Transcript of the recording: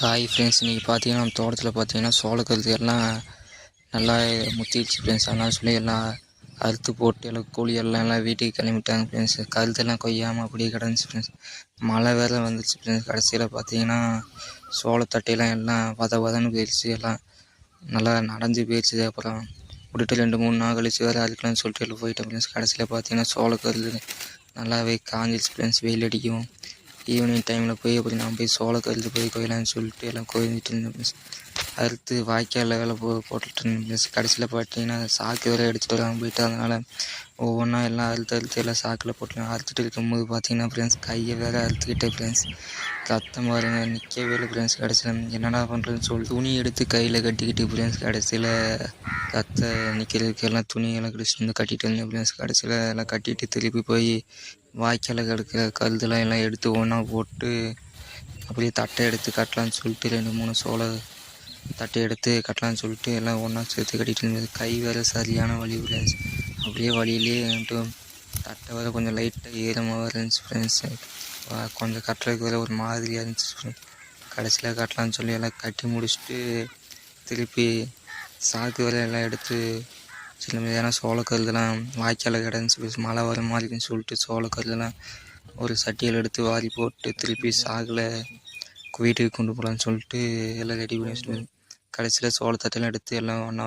Hi friends, இன்றைக்கி பார்த்தீங்கன்னா நம்ம தோட்டத்தில் பார்த்தீங்கன்னா சோளக்கருது எல்லாம் நல்லா முத்திடுச்சு ஃப்ரெண்ட்ஸ். அதனால் சொல்லி எல்லாம் அறுத்து போட்டு எல்லாம் கூலி எல்லாம் வீட்டுக்கு கிளம்பிட்டாங்க ஃப்ரெண்ட்ஸ். கருதெல்லாம் கொய்யாமல் அப்படியே கிடந்துச்சு ஃப்ரெண்ட்ஸ். மழை வேறு வந்துச்சு ஃப்ரெண்ட்ஸ். கடைசியில் பார்த்தீங்கன்னா சோளத்தட்டையெல்லாம் எல்லாம் வதன்னு போயிடுச்சு, எல்லாம் நல்லா நனைஞ்சு போயிடுச்சு. அப்புறம் விட்டுட்டு 2-3 நாள் கழிச்சு வேறு அதுக்கலாம்னு சொல்லிட்டு எல்லாம் போயிட்டேன் ஃப்ரெண்ட்ஸ். கடைசியில் பார்த்தீங்கன்னா சோளக்கருது நல்லாவே காஞ்சிடுச்சு ஃப்ரெண்ட்ஸ். வெயில் அடிக்கும். ஈவினிங் டைமில் போய் அப்படி நான் போய் சோளக்கருது போய் கொய்யலான்னு சொல்லிட்டு எல்லாம் கொய்ஞ்சிட்டு இருந்தேன் ஃப்ரெண்ட்ஸ். அறுத்து வாய்க்காலில் வேலை போட்டுட்டு இருந்தேன் ஃப்ரெண்ட்ஸ். கடைசியில் பார்த்தீங்கன்னா சாக்கு வேலை எடுத்துகிட்டு வராமல் போயிட்டு, அதனால் ஒவ்வொன்றா எல்லாம் அறுத்து எல்லாம் சாக்கில் போட்டு அறுத்துட்டு இருக்கும்போது பார்த்தீங்கன்னா ஃப்ரெண்ட்ஸ் கையை வேறு அறுத்துக்கிட்டேன் ஃப்ரெண்ட்ஸ். ரத்தம் பாருங்க நிற்கவே இல்லை ஃப்ரெண்ட்ஸ். கடைசியில் என்னடா பண்ணுறதுன்னு சொல்லி துணி எடுத்து கையில் கட்டிக்கிட்டு ஃப்ரெண்ட்ஸ். கடைசியில் நிற்கிறதுக்கு எல்லாம் துணியெல்லாம் கடிச்சிட்டு வந்து கட்டிகிட்டு இருந்தேன் ஃப்ரெண்ட்ஸ். கடைசியில் எல்லாம் கட்டிட்டு திருப்பி போய் வாய்க்காலில் கிடக்கிற கருதெல்லாம் எல்லாம் எடுத்து ஒன்றா போட்டு அப்படியே தட்டை எடுத்து கட்டலான்னு சொல்லிட்டு 2-3 சோள தட்டை எடுத்து கட்டலான்னு சொல்லிட்டு எல்லாம் ஒன்றா சேர்த்து கட்டிகிட்டு இருந்தது. கை வேறு சரியான வலி ஃப்ரெண்ட்ஸ். அப்படியே வழியிலேயே தட்டை வேறு கொஞ்சம் லைட்டாக ஈரமாக இருந்துச்சு ஃப்ரெண்ட்ஸ். கொஞ்சம் கட்டுறதுக்கு வேறு ஒரு மாதிரியாக இருந்துச்சு ஃப்ரெண்ட்ஸ். கடைசியில் கட்டலான்னு சொல்லி எல்லாம் கட்டி முடிச்சுட்டு திருப்பி சாக்கு வேறு எல்லாம் எடுத்து சில மீதான சோளக்கருதெல்லாம் வாய்க்காலில் கிடந்துச்சு. மழை வர மாதிரின்னு சொல்லிட்டு சோளக்கருதெல்லாம் ஒரு சட்டியில் எடுத்து வாரி போட்டு திருப்பி சாகில் வீட்டுக்கு கொண்டு போகலான்னு சொல்லிட்டு எல்லாம் ரெடி பண்ணி வச்சுட்டு கடைசியில் சோளத்தட்டெல்லாம் எடுத்து எல்லாம் ஒன்றா